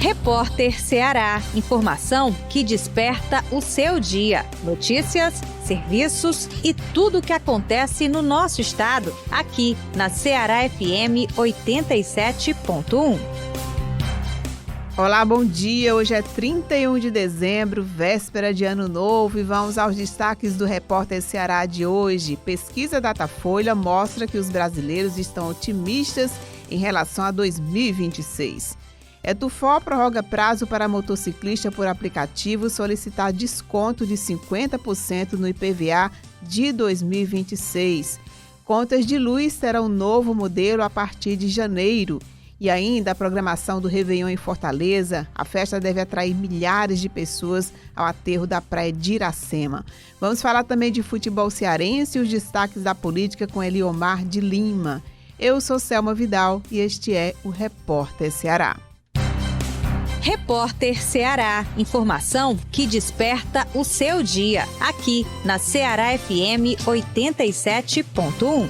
Repórter Ceará, informação que desperta o seu dia. Notícias, serviços e tudo o que acontece no nosso estado, aqui na Ceará FM 87.1. Olá, bom dia. Hoje é 31 de dezembro, véspera de Ano Novo, e vamos aos destaques do Repórter Ceará de hoje. Pesquisa Datafolha mostra que os brasileiros estão otimistas em relação a 2026. Etufó prorroga prazo para motociclista por aplicativo solicitar desconto de 50% no IPVA de 2026. Contas de luz terão novo modelo a partir de janeiro. E ainda a programação do Réveillon em Fortaleza. A festa deve atrair milhares de pessoas ao aterro da praia de Iracema. Vamos falar também de futebol cearense e os destaques da política com Eliomar de Lima. Eu sou Selma Vidal e este é o Repórter Ceará. Repórter Ceará, informação que desperta o seu dia, aqui na Ceará FM 87.1.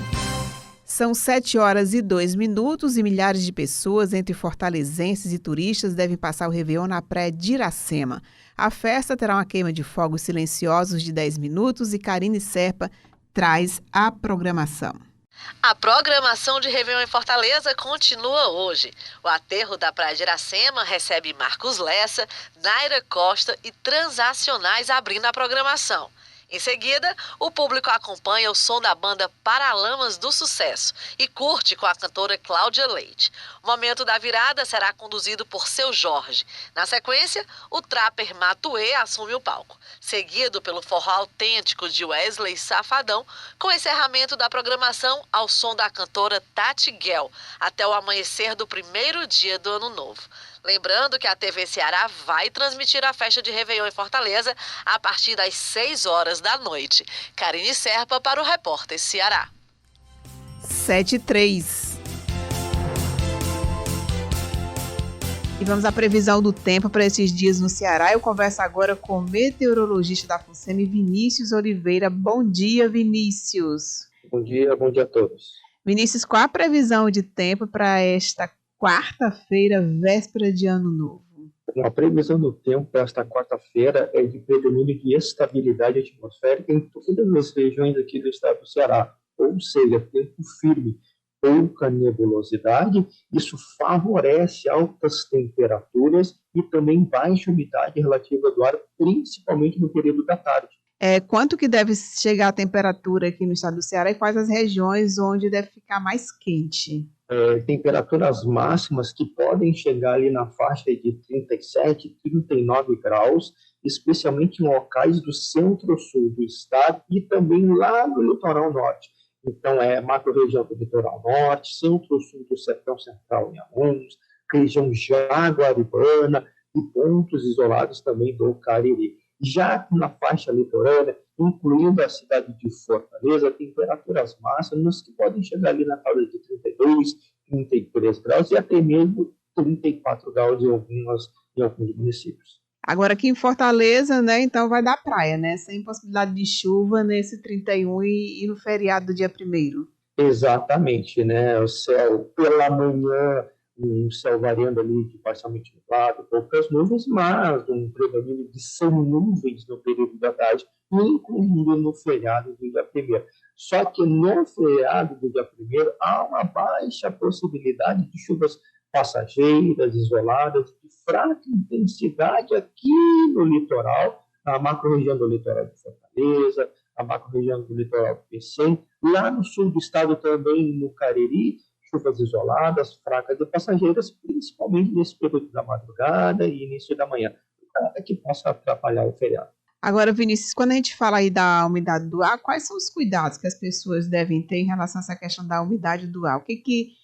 São 7h02 e milhares de pessoas, entre fortalezenses e turistas, devem passar o Réveillon na praia de Iracema. A festa terá uma queima de fogos silenciosos de 10 minutos e Karine Serpa traz a programação. A programação de Réveillon em Fortaleza continua hoje. O aterro da Praia de Iracema recebe Marcos Lessa, Naira Costa e Transacionais abrindo a programação. Em seguida, o público acompanha o som da banda Paralamas do Sucesso e curte com a cantora Cláudia Leite. O momento da virada será conduzido por Seu Jorge. Na sequência, o trapper Matuê assume o palco, seguido pelo forró autêntico de Wesley Safadão, com encerramento da programação ao som da cantora Tati Guel, até o amanhecer do primeiro dia do Ano Novo. Lembrando que a TV Ceará vai transmitir a festa de Réveillon em Fortaleza a partir das 6 horas da noite. Karine Serpa para o Repórter Ceará. 7h03. E vamos à previsão do tempo para esses dias no Ceará. Eu converso agora com o meteorologista da FUNSEMI, Vinícius Oliveira. Bom dia, Vinícius. Bom dia a todos. Vinícius, qual a previsão de tempo para esta quarta-feira, véspera de Ano Novo? A previsão do tempo para esta quarta-feira é de predomínio de estabilidade atmosférica em todas as regiões aqui do estado do Ceará, ou seja, tempo firme, pouca nebulosidade. Isso favorece altas temperaturas e também baixa umidade relativa do ar, principalmente no período da tarde. Quanto que deve chegar a temperatura aqui no estado do Ceará e quais as regiões onde deve ficar mais quente? Temperaturas máximas que podem chegar ali na faixa de 37, 39 graus, especialmente em locais do centro-sul do estado e também lá no litoral norte. Então, macro-região do litoral norte, centro-sul do sertão central em alguns, região jaguaribana e pontos isolados também do Cariri. Já na faixa litorânea, incluindo a cidade de Fortaleza, temperaturas máximas que podem chegar ali na casa de 32, 33 graus e até mesmo 34 graus em alguns municípios. Agora aqui em Fortaleza, né, então vai dar praia, né? Sem possibilidade de chuva nesse 31 e no feriado do dia 1º. Exatamente, né? O céu pela manhã, um céu variando ali de parcialmente nublado, poucas nuvens, mas um predomínio de semi-nuvens no período da tarde, incluindo no feriado do dia 1º. Só que no feriado do dia 1º há uma baixa possibilidade de chuvas passageiras, isoladas, de fraca intensidade aqui no litoral, a macro-região do litoral de Fortaleza, a macro-região do litoral do Pecém, lá no sul do estado também, no Cariri, chuvas isoladas, fracas e passageiras, principalmente nesse período da madrugada e início da manhã, para que possa atrapalhar o feriado. Agora, Vinícius, quando a gente fala aí da umidade do ar, quais são os cuidados que as pessoas devem ter em relação a essa questão da umidade do ar? O que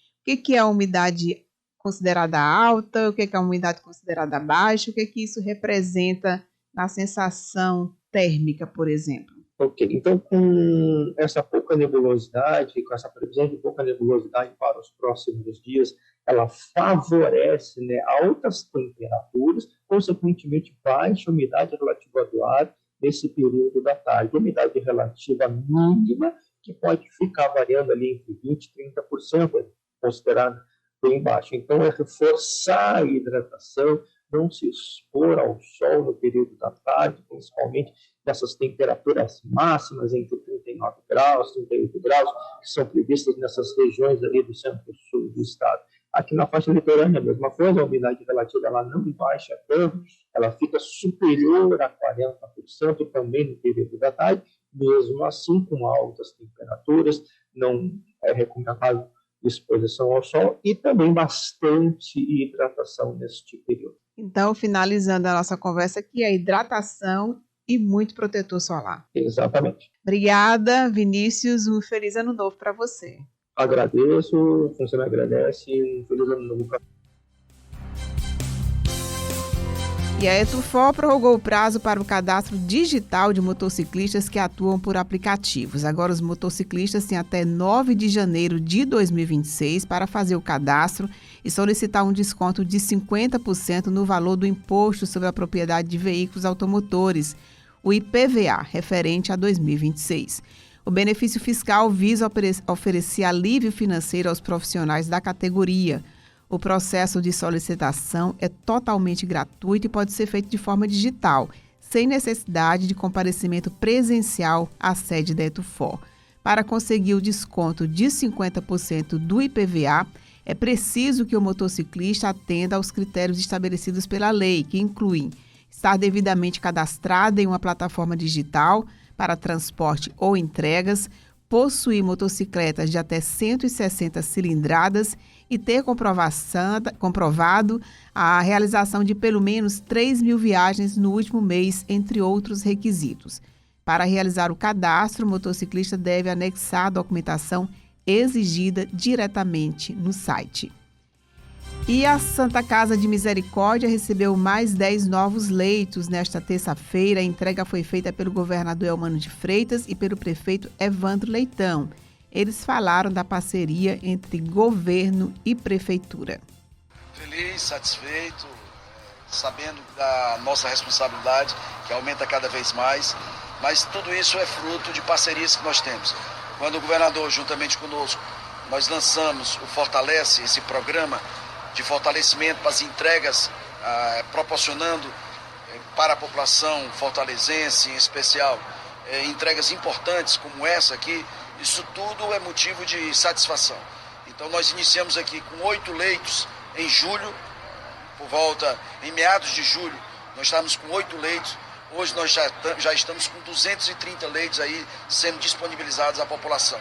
é a umidade considerada alta? O que é a umidade considerada baixa? O que isso representa na sensação térmica, por exemplo? Ok, então com essa pouca nebulosidade, com essa previsão de pouca nebulosidade para os próximos dias, ela favorece, né, altas temperaturas, consequentemente baixa umidade relativa do ar nesse período da tarde. Umidade relativa mínima, que pode ficar variando ali entre 20% e 30%, considerado bem baixo. Então, é reforçar a hidratação, não se expor ao sol no período da tarde, principalmente nessas temperaturas máximas entre 39 graus, 38 graus, que são previstas nessas regiões ali do centro-sul do estado. Aqui na faixa litorânea, a mesma coisa, a umidade relativa ela não baixa tanto, ela fica superior a 40% também no período da tarde, mesmo assim, com altas temperaturas, não é recomendável exposição ao sol e também bastante hidratação neste período. Então, finalizando a nossa conversa aqui, a hidratação e muito protetor solar. Exatamente. Obrigada, Vinícius. Um feliz ano novo para você. Agradeço, você me agradece. Um feliz ano novo para você. E a Etufor prorrogou o prazo para o cadastro digital de motociclistas que atuam por aplicativos. Agora, os motociclistas têm até 9 de janeiro de 2026 para fazer o cadastro e solicitar um desconto de 50% no valor do Imposto sobre a Propriedade de Veículos Automotores, o IPVA, referente a 2026. O benefício fiscal visa oferecer alívio financeiro aos profissionais da categoria. O processo de solicitação é totalmente gratuito e pode ser feito de forma digital, sem necessidade de comparecimento presencial à sede da Etufor. Para conseguir o desconto de 50% do IPVA, é preciso que o motociclista atenda aos critérios estabelecidos pela lei, que incluem estar devidamente cadastrado em uma plataforma digital para transporte ou entregas, possuir motocicletas de até 160 cilindradas e ter comprovado a realização de pelo menos 3.000 viagens no último mês, entre outros requisitos. Para realizar o cadastro, o motociclista deve anexar a documentação exigida diretamente no site. E a Santa Casa de Misericórdia recebeu mais 10 novos leitos nesta terça-feira. A entrega foi feita pelo governador Eumano de Freitas e pelo prefeito Evandro Leitão. Eles falaram da parceria entre governo e prefeitura. Feliz, satisfeito, sabendo da nossa responsabilidade, que aumenta cada vez mais, mas tudo isso é fruto de parcerias que nós temos. Quando o governador, juntamente conosco, nós lançamos o Fortalece, esse programa de fortalecimento para as entregas, proporcionando para a população fortalezense, em especial, entregas importantes como essa aqui, isso tudo é motivo de satisfação. Então nós iniciamos aqui com 8 leitos em julho, em meados de julho, nós estávamos com 8 leitos, hoje nós já estamos com 230 leitos aí sendo disponibilizados à população.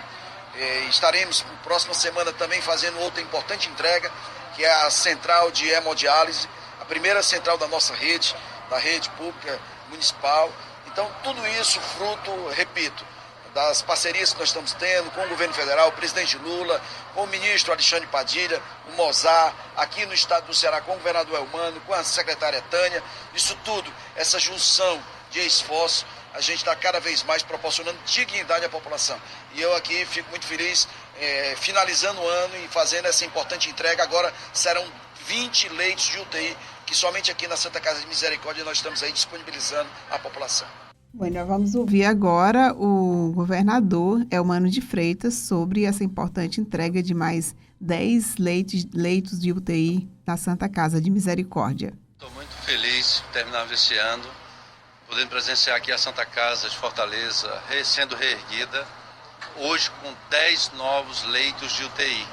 Estaremos na próxima semana também fazendo outra importante entrega, que é a central de hemodiálise, a primeira central da nossa rede, da rede pública municipal. Então tudo isso fruto, repito, das parcerias que nós estamos tendo com o governo federal, o presidente Lula, com o ministro Alexandre Padilha, o Mozart, aqui no estado do Ceará com o governador Eumano, com a secretária Tânia. Isso tudo, essa junção de esforço, a gente está cada vez mais proporcionando dignidade à população. E eu aqui fico muito feliz, finalizando o ano e fazendo essa importante entrega. Agora serão 20 leitos de UTI, que somente aqui na Santa Casa de Misericórdia nós estamos aí disponibilizando à população. Bueno, vamos ouvir agora o governador Eumano de Freitas sobre essa importante entrega de mais 10 leitos de UTI na Santa Casa de Misericórdia. Estou muito feliz de terminar esse ano, podendo presenciar aqui a Santa Casa de Fortaleza sendo reerguida, hoje com 10 novos leitos de UTI.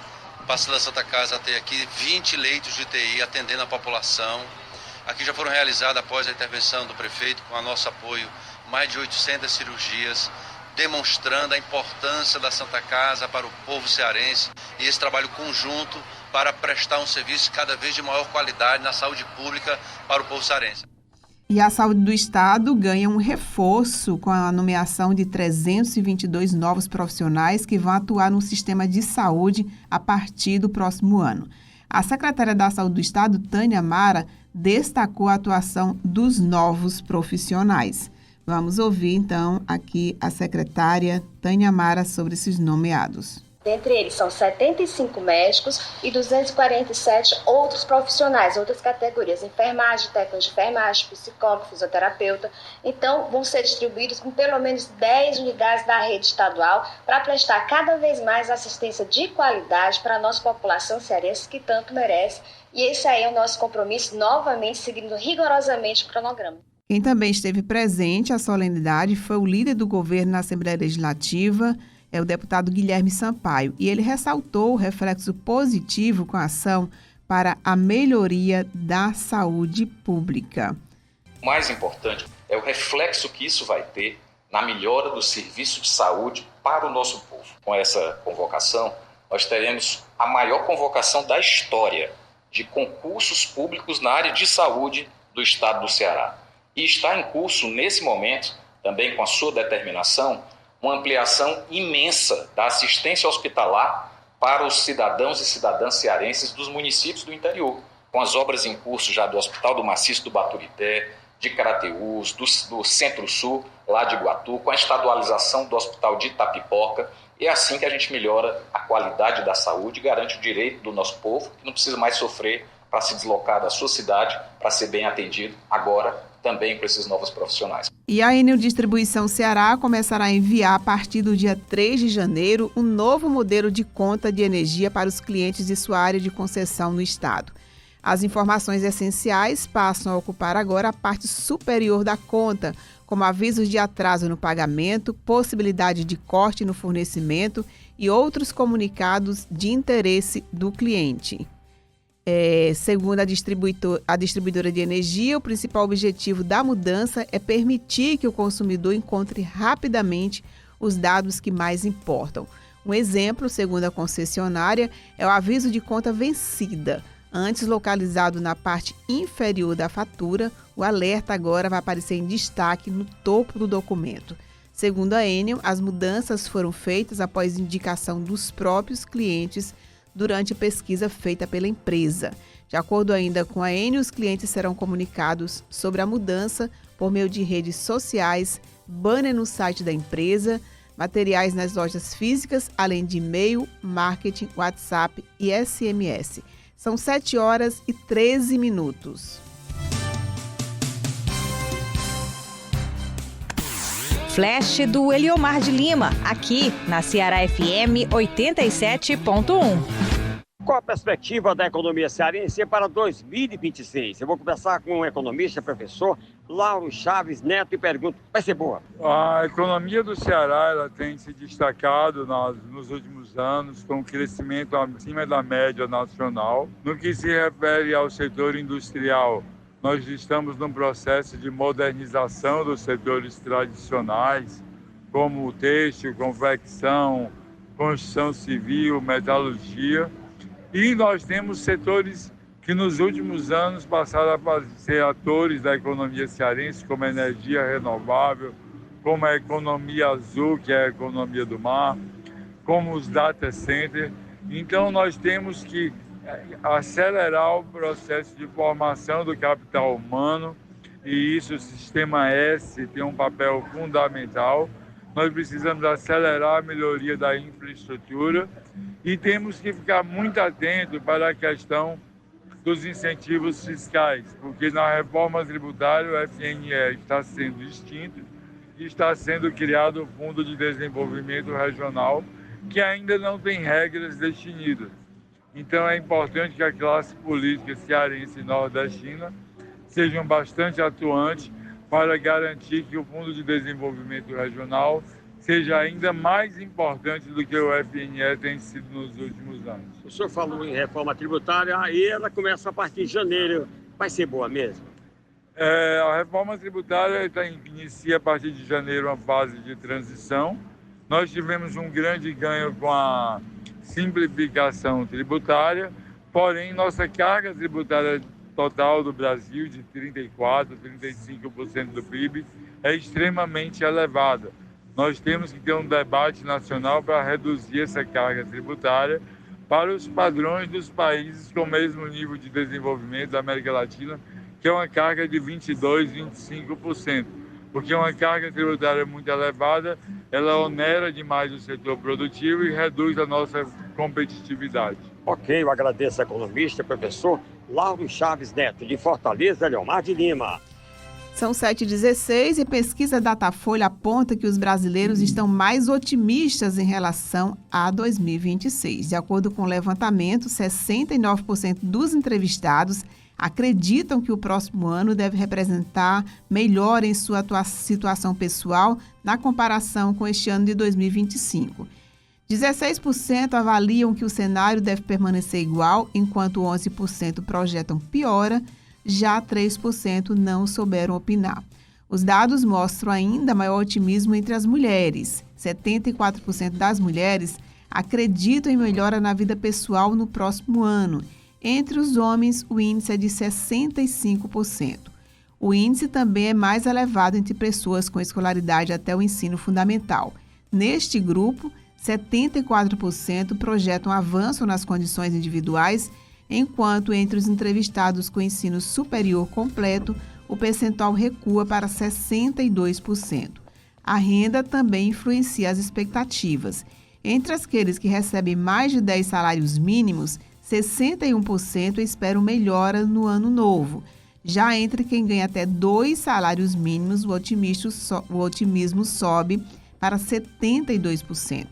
Passa da Santa Casa até aqui 20 leitos de UTI atendendo a população. Aqui já foram realizadas, após a intervenção do prefeito, com o nosso apoio, mais de 800 cirurgias, demonstrando a importância da Santa Casa para o povo cearense e esse trabalho conjunto para prestar um serviço cada vez de maior qualidade na saúde pública para o povo cearense. E a saúde do Estado ganha um reforço com a nomeação de 322 novos profissionais que vão atuar no sistema de saúde a partir do próximo ano. A secretária da Saúde do Estado, Tânia Mara, destacou a atuação dos novos profissionais. Vamos ouvir, então, aqui a secretária Tânia Mara sobre esses nomeados. Dentre eles são 75 médicos e 247 outros profissionais, outras categorias, enfermagem, técnico de enfermagem, psicólogo, fisioterapeuta. Então, vão ser distribuídos com pelo menos 10 unidades da rede estadual para prestar cada vez mais assistência de qualidade para a nossa população cearense que tanto merece. E esse aí é o nosso compromisso, novamente seguindo rigorosamente o cronograma. Quem também esteve presente à solenidade foi o líder do governo na Assembleia Legislativa, é o deputado Guilherme Sampaio, e ele ressaltou o reflexo positivo com a ação para a melhoria da saúde pública. O mais importante é o reflexo que isso vai ter na melhora do serviço de saúde para o nosso povo. Com essa convocação, nós teremos a maior convocação da história de concursos públicos na área de saúde do estado do Ceará. E está em curso, nesse momento, também com a sua determinação, uma ampliação imensa da assistência hospitalar para os cidadãos e cidadãs cearenses dos municípios do interior, com as obras em curso já do Hospital do Maciço do Baturité, de Carateús, do Centro-Sul, lá de Iguatu, com a estadualização do Hospital de Itapipoca. É assim que a gente melhora a qualidade da saúde e garante o direito do nosso povo, que não precisa mais sofrer para se deslocar da sua cidade, para ser bem atendido agora, também para esses novos profissionais. E a Enel Distribuição Ceará começará a enviar, a partir do dia 3 de janeiro, um novo modelo de conta de energia para os clientes de sua área de concessão no estado. As informações essenciais passam a ocupar agora a parte superior da conta, como avisos de atraso no pagamento, possibilidade de corte no fornecimento e outros comunicados de interesse do cliente. Segundo a distribuidora de energia, o principal objetivo da mudança é permitir que o consumidor encontre rapidamente os dados que mais importam. Um exemplo, segundo a concessionária, é o aviso de conta vencida. Antes localizado na parte inferior da fatura, o alerta agora vai aparecer em destaque no topo do documento. Segundo a Enel, as mudanças foram feitas após indicação dos próprios clientes durante a pesquisa feita pela empresa. De acordo ainda com a Enel, os clientes serão comunicados sobre a mudança por meio de redes sociais, banner no site da empresa, materiais nas lojas físicas, além de e-mail, marketing, WhatsApp e SMS. São 7h13. Flash do Eliomar de Lima, aqui na Ceará FM 87.1. Qual a perspectiva da economia cearense para 2026? Eu vou conversar com o economista, professor Lauro Chaves Neto e pergunto, vai ser boa? A economia do Ceará ela tem se destacado nos últimos anos com um crescimento acima da média nacional. No que se refere ao setor industrial, nós estamos num processo de modernização dos setores tradicionais, como o têxtil, confecção, construção civil, metalurgia. E nós temos setores que nos últimos anos passaram a ser atores da economia cearense, como a energia renovável, como a economia azul, que é a economia do mar, como os data centers. Então nós temos que acelerar o processo de formação do capital humano e isso o Sistema S tem um papel fundamental. Nós precisamos acelerar a melhoria da infraestrutura e temos que ficar muito atento para a questão dos incentivos fiscais, porque na reforma tributária o FNE está sendo extinto e está sendo criado o Fundo de Desenvolvimento Regional, que ainda não tem regras definidas. Então é importante que a classe política cearense e nordestina sejam bastante atuantes para garantir que o Fundo de Desenvolvimento Regional seja ainda mais importante do que o FNE tem sido nos últimos anos. O senhor falou em reforma tributária e ela começa a partir de janeiro. Vai ser boa mesmo? A reforma tributária inicia a partir de janeiro uma fase de transição. Nós tivemos um grande ganho com a simplificação tributária, porém nossa carga tributária total do Brasil, de 34%, 35% do PIB, é extremamente elevada. Nós temos que ter um debate nacional para reduzir essa carga tributária para os padrões dos países com o mesmo nível de desenvolvimento da América Latina, que é uma carga de 22%, 25%, porque uma carga tributária muito elevada ela onera demais o setor produtivo e reduz a nossa competitividade. Ok, eu agradeço ao economista, professor Lauro Chaves Neto, de Fortaleza, Leomar de Lima. São 7h16 e pesquisa Datafolha aponta que os brasileiros estão mais otimistas em relação a 2026. De acordo com o levantamento, 69% dos entrevistados acreditam que o próximo ano deve representar melhor em sua situação pessoal na comparação com este ano de 2025. 16% avaliam que o cenário deve permanecer igual, enquanto 11% projetam piora, já 3% não souberam opinar. Os dados mostram ainda maior otimismo entre as mulheres. 74% das mulheres acreditam em melhora na vida pessoal no próximo ano. Entre os homens, o índice é de 65%. O índice também é mais elevado entre pessoas com escolaridade até o ensino fundamental. Neste grupo, 74% projetam avanço nas condições individuais, enquanto entre os entrevistados com ensino superior completo, o percentual recua para 62%. A renda também influencia as expectativas. Entre aqueles que recebem mais de 10 salários mínimos, 61% esperam melhora no ano novo. Já entre quem ganha até 2 salários mínimos, o otimismo sobe para 72%.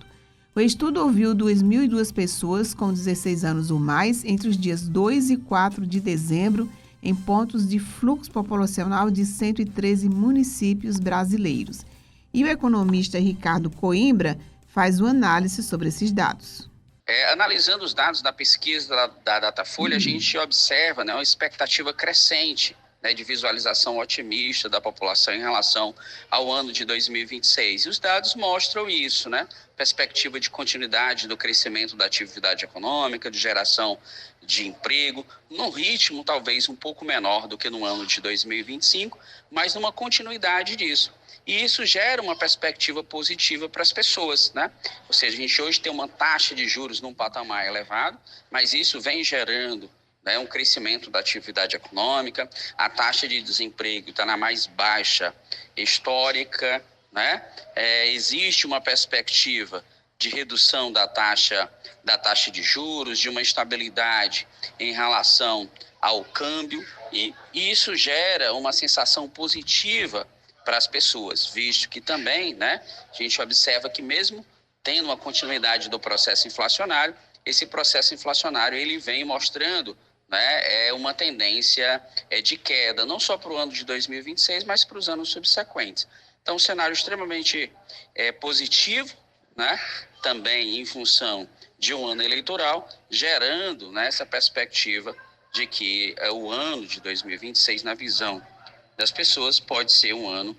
O estudo ouviu 2.002 pessoas com 16 anos ou mais entre os dias 2 e 4 de dezembro, em pontos de fluxo populacional de 113 municípios brasileiros. E o economista Ricardo Coimbra faz uma análise sobre esses dados. Analisando os dados da pesquisa da Datafolha, a gente observa, né, uma expectativa crescente, né, de visualização otimista da população em relação ao ano de 2026. E os dados mostram isso, né? Perspectiva de continuidade do crescimento da atividade econômica, de geração de emprego, num ritmo talvez um pouco menor do que no ano de 2025, mas numa continuidade disso. E isso gera uma perspectiva positiva para as pessoas, né? Ou seja, a gente hoje tem uma taxa de juros num patamar elevado, mas isso vem gerando, né, um crescimento da atividade econômica, a taxa de desemprego está na mais baixa histórica, né? Existe uma perspectiva de redução da taxa de juros, de uma estabilidade em relação ao câmbio, e isso gera uma sensação positiva para as pessoas, visto que também, né, a gente observa que mesmo tendo uma continuidade do processo inflacionário, esse processo inflacionário ele vem mostrando, né, uma tendência de queda, não só para o ano de 2026, mas para os anos subsequentes. Então, um cenário extremamente positivo, né, também em função de um ano eleitoral, gerando, né, essa perspectiva de que o ano de 2026, na visão das pessoas, pode ser um ano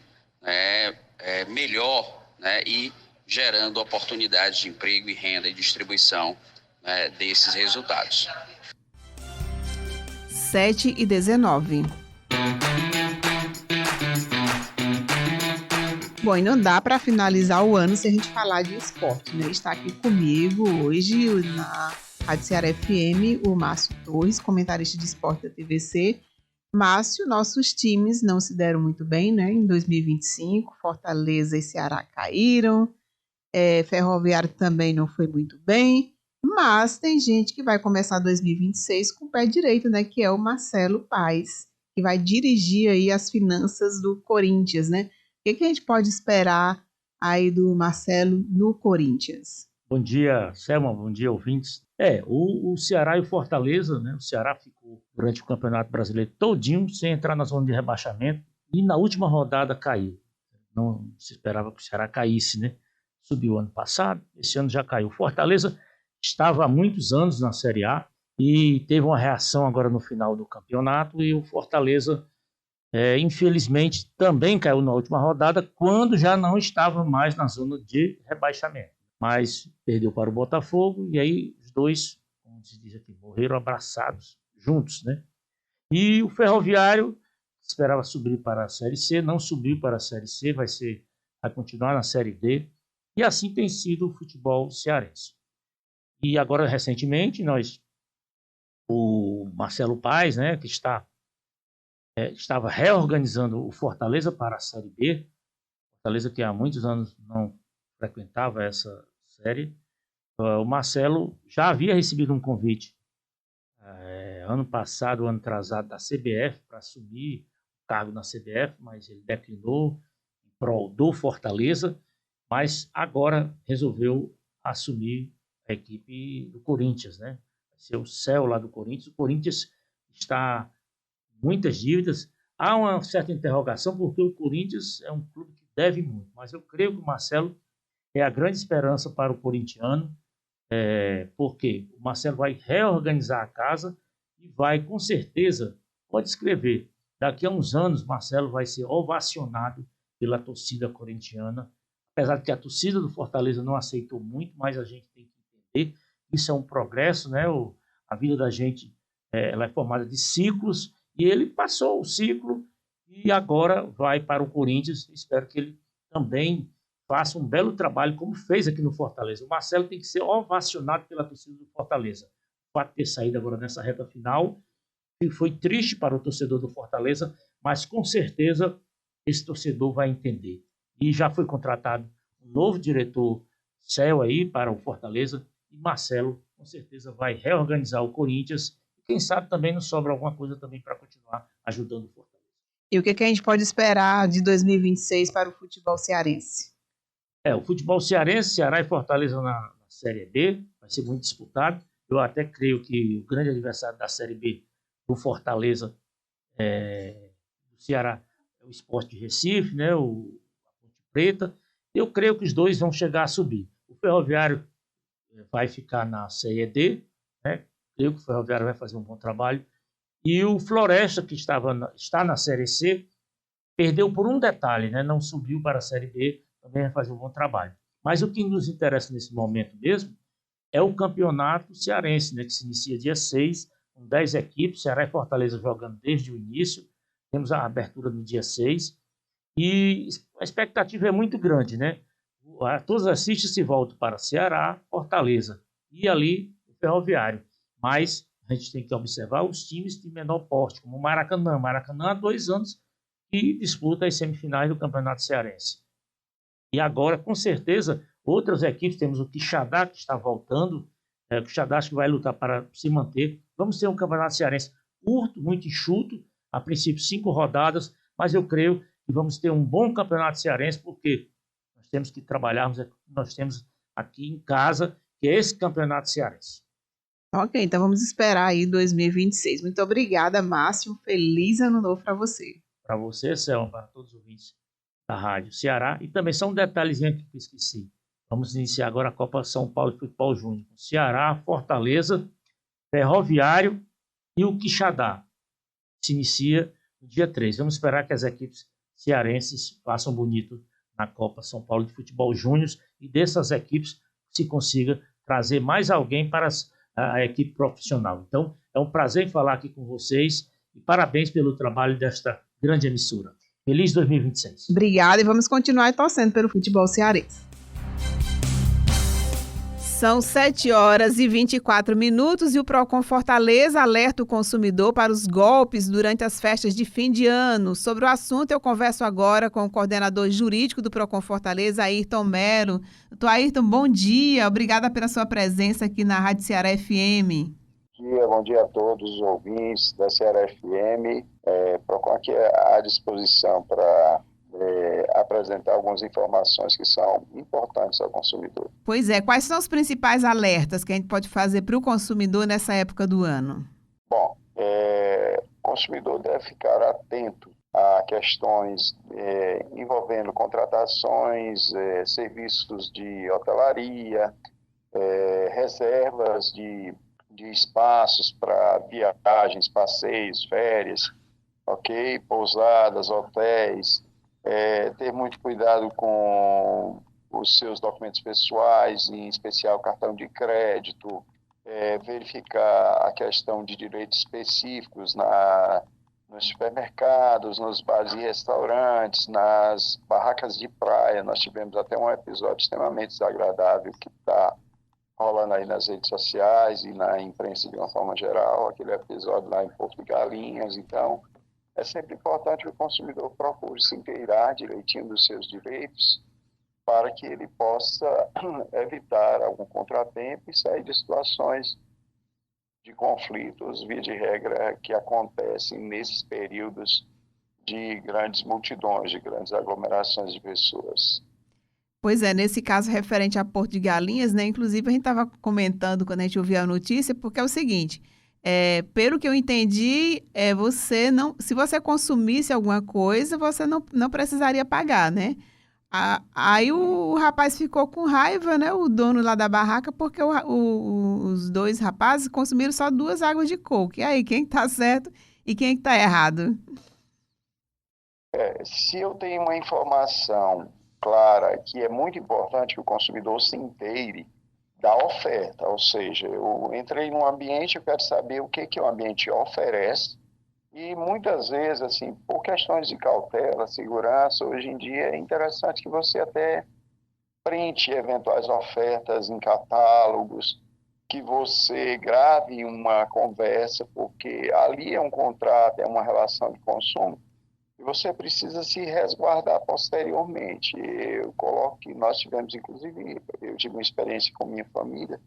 melhor, né, e gerando oportunidades de emprego e renda e distribuição, né, desses resultados. 7h19. Bom, e não dá para finalizar o ano sem a gente falar de esporte, né? Está aqui comigo hoje na Rádio Ceará FM o Márcio Torres, comentarista de esporte da TVC. Márcio, nossos times não se deram muito bem, né? Em 2025, Fortaleza e Ceará caíram, Ferroviário também não foi muito bem, mas tem gente que vai começar 2026 com o pé direito, né? Que é o Marcelo Paes, que vai dirigir aí as finanças do Corinthians, né? O que a gente pode esperar aí do Marcelo no Corinthians? Bom dia, Selma, bom dia, ouvintes. O Ceará e o Fortaleza, né? O Ceará ficou durante o Campeonato Brasileiro todinho sem entrar na zona de rebaixamento e na última rodada caiu. Não se esperava que o Ceará caísse, né? Subiu ano passado, esse ano já caiu. O Fortaleza estava há muitos anos na Série A e teve uma reação agora no final do campeonato e o Fortaleza, infelizmente, também caiu na última rodada quando já não estava mais na zona de rebaixamento. Mas perdeu para o Botafogo e aí os dois, como se diz aqui, morreram abraçados, juntos, né? E o Ferroviário esperava subir para a Série C, não subiu para a Série C, vai continuar na Série D, e assim tem sido o futebol cearense. E agora, recentemente, o Marcelo Paes, né, que estava reorganizando o Fortaleza para a Série B, Fortaleza que há muitos anos não frequentava essa série, o Marcelo já havia recebido um convite ano passado, ano atrasado, da CBF para assumir o cargo na CBF, mas ele declinou em prol do Fortaleza, mas agora resolveu assumir a equipe do Corinthians, né? Vai ser o céu lá do Corinthians. O Corinthians está com muitas dívidas. Há uma certa interrogação, porque o Corinthians é um clube que deve muito, mas eu creio que o Marcelo é a grande esperança para o corintiano, porque o Marcelo vai reorganizar a casa e vai, com certeza, pode escrever, daqui a uns anos, Marcelo vai ser ovacionado pela torcida corintiana, apesar de que a torcida do Fortaleza não aceitou muito, mas a gente tem que entender, isso é um progresso, né? A vida da gente ela é formada de ciclos, e ele passou o ciclo e agora vai para o Corinthians. Espero que ele também faça um belo trabalho, como fez aqui no Fortaleza. O Marcelo tem que ser ovacionado pela torcida do Fortaleza. O fato de ter saído agora nessa reta final foi triste para o torcedor do Fortaleza, mas com certeza esse torcedor vai entender. E já foi contratado um novo diretor Céu aí para o Fortaleza, e Marcelo com certeza vai reorganizar o Corinthians. E quem sabe também não sobra alguma coisa também para continuar ajudando o Fortaleza. E o que a gente pode esperar de 2026 para o futebol cearense? O futebol cearense, Ceará e Fortaleza na Série B, vai ser muito disputado. Eu até creio que o grande adversário da Série B do Fortaleza, do Ceará, é o Sport de Recife, né, a Ponte Preta. Eu creio que os dois vão chegar a subir. O Ferroviário vai ficar na Série D, né? Creio que o Ferroviário vai fazer um bom trabalho. E o Floresta, que está na Série C, perdeu por um detalhe, né? Não subiu para a Série B, também vai fazer um bom trabalho. Mas o que nos interessa nesse momento mesmo é o campeonato cearense, né? Que se inicia dia 6, com 10 equipes, Ceará e Fortaleza jogando desde o início. Temos a abertura no dia 6 e a expectativa é muito grande, né? Todas as fichas se voltam para Ceará, Fortaleza e ali o Ferroviário. Mas a gente tem que observar os times de menor porte, como o Maracanã. Maracanã há 2 anos que disputa as semifinais do Campeonato Cearense. E agora, com certeza, outras equipes, temos o Quixadá, que está voltando, o Quixadá acho que vai lutar para se manter. Vamos ter um Campeonato Cearense curto, muito enxuto, a princípio 5 rodadas, mas eu creio que vamos ter um bom Campeonato Cearense, porque nós temos que trabalharmos, nós temos aqui em casa, que é esse Campeonato Cearense. Ok, então vamos esperar aí 2026. Muito obrigada, Márcio. Feliz ano novo para você. Para você, Selma, para todos os ouvintes da Rádio Ceará. E também só um detalhezinho que eu esqueci. Vamos iniciar agora a Copa São Paulo de Futebol Júnior. Ceará, Fortaleza, Ferroviário e o Quixadá. Se inicia no dia 3. Vamos esperar que as equipes cearenses façam bonito na Copa São Paulo de Futebol Júnior e dessas equipes se consiga trazer mais alguém para a equipe profissional. Então, é um prazer falar aqui com vocês e parabéns pelo trabalho desta grande emissora. Feliz 2026. Obrigada e vamos continuar torcendo pelo futebol cearense. São 7h24 e o Procon Fortaleza alerta o consumidor para os golpes durante as festas de fim de ano. Sobre o assunto, eu converso agora com o coordenador jurídico do Procon Fortaleza, Ayrton Melo. Doutor Ayrton, bom dia. Obrigada pela sua presença aqui na Rádio Ceará FM. Bom dia a todos os ouvintes da Ceará FM. Procon aqui à disposição para apresentar algumas informações que são importantes ao consumidor. Pois é, quais são os principais alertas que a gente pode fazer para o consumidor nessa época do ano? Bom, o consumidor deve ficar atento a questões envolvendo contratações, serviços de hotelaria, reservas de espaços para viagens, passeios, férias, ok? Pousadas, hotéis. Ter muito cuidado com os seus documentos pessoais, em especial cartão de crédito, verificar a questão de direitos específicos nos supermercados, nos bares e restaurantes, nas barracas de praia. Nós tivemos até um episódio extremamente desagradável que está rolando aí nas redes sociais e na imprensa de uma forma geral, aquele episódio lá em Porto de Galinhas. Então, é sempre importante que o consumidor procure se inteirar direitinho dos seus direitos para que ele possa evitar algum contratempo e sair de situações de conflitos, via de regra, que acontecem nesses períodos de grandes multidões, de grandes aglomerações de pessoas. Pois é, nesse caso referente a Porto de Galinhas, né? Inclusive a gente estava comentando quando a gente ouviu a notícia, porque é o seguinte, pelo que eu entendi, você não, se você consumisse alguma coisa, você não precisaria pagar, né? Aí o rapaz ficou com raiva, né? O dono lá da barraca, porque os dois rapazes consumiram só 2 águas de coco. E aí, quem está certo e quem está errado? Se eu tenho uma informação clara que é muito importante que o consumidor se inteire da oferta, ou seja, eu entrei num ambiente, eu quero saber o que o ambiente oferece, e muitas vezes, assim, por questões de cautela, segurança, hoje em dia é interessante que você até printe eventuais ofertas em catálogos, que você grave uma conversa, porque ali é um contrato, é uma relação de consumo, e você precisa se resguardar posteriormente. Eu coloco que nós tivemos, inclusive, eu tive uma experiência com minha família,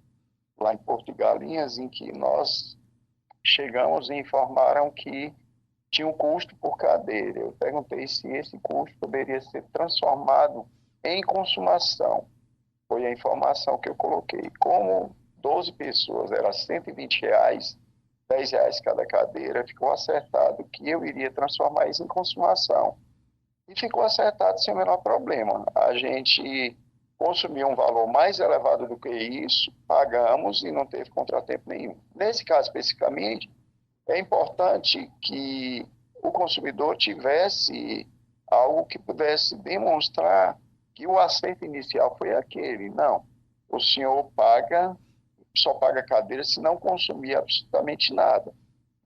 lá em Porto de Galinhas, em que nós chegamos e informaram que tinha um custo por cadeira. Eu perguntei se esse custo poderia ser transformado em consumação. Foi a informação que eu coloquei. Como 12 pessoas, era R$120, R$10 cada cadeira, ficou acertado que eu iria transformar isso em consumação. E ficou acertado sem o menor problema. A gente consumiu um valor mais elevado do que isso, pagamos e não teve contratempo nenhum. Nesse caso especificamente, é importante que o consumidor tivesse algo que pudesse demonstrar que o acerto inicial foi aquele. Não, o senhor só paga cadeira se não consumir absolutamente nada.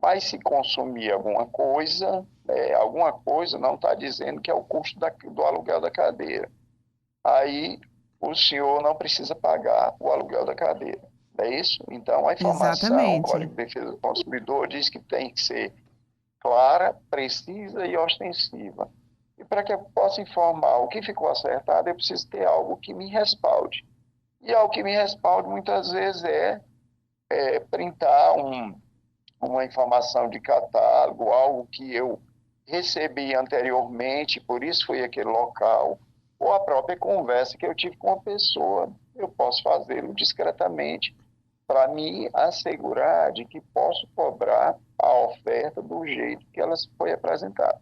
Mas se consumir alguma coisa não está dizendo que é o custo do aluguel da cadeira. Aí o senhor não precisa pagar o aluguel da cadeira. É isso? Então, a informação, o Código de Defesa do Consumidor diz que tem que ser clara, precisa e ostensiva. E para que eu possa informar o que ficou acertado, eu preciso ter algo que me respalde. E algo que me respalde, muitas vezes, é printar uma informação de catálogo, algo que eu recebi anteriormente, por isso foi aquele local, ou a própria conversa que eu tive com a pessoa. Eu posso fazê-lo discretamente para me assegurar de que posso cobrar a oferta do jeito que ela foi apresentada.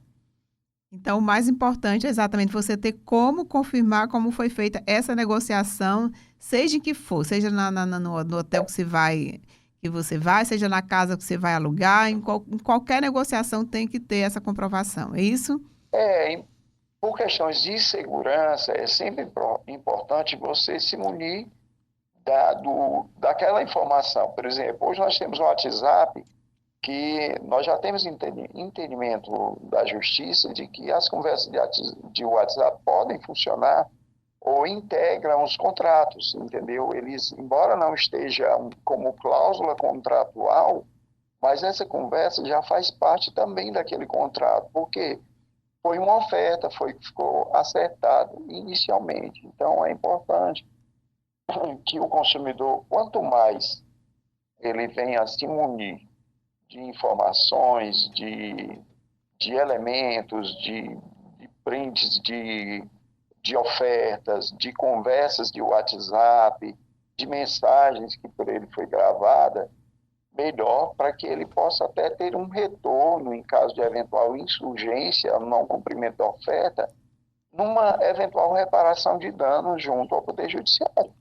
Então, o mais importante é exatamente você ter como confirmar como foi feita essa negociação, seja em que for, seja no hotel que você vai, seja na casa que você vai alugar, em qualquer negociação tem que ter essa comprovação, é isso? Por questões de segurança, é sempre importante você se munir daquela informação. Por exemplo, hoje nós temos um WhatsApp que nós já temos entendimento da justiça de que as conversas de WhatsApp podem funcionar ou integram os contratos, entendeu? Eles, embora não estejam como cláusula contratual, mas essa conversa já faz parte também daquele contrato, porque foi uma oferta, ficou acertado inicialmente. Então, é importante que o consumidor, quanto mais ele venha a se munir de informações, de elementos, de prints, de ofertas, de conversas de WhatsApp, de mensagens que por ele foi gravada, melhor para que ele possa até ter um retorno em caso de eventual insurgência, não cumprimento da oferta, numa eventual reparação de danos junto ao Poder Judiciário.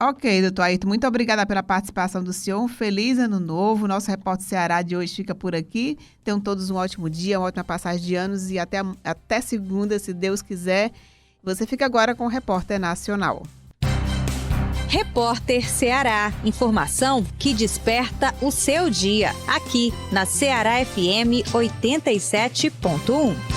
Ok, doutor Ayrton, muito obrigada pela participação do senhor. Um feliz ano novo. Nosso Repórter Ceará de hoje fica por aqui. Tenham todos um ótimo dia, uma ótima passagem de anos e até segunda, se Deus quiser. Você fica agora com o Repórter Nacional. Repórter Ceará. Informação que desperta o seu dia. Aqui na Ceará FM 87.1.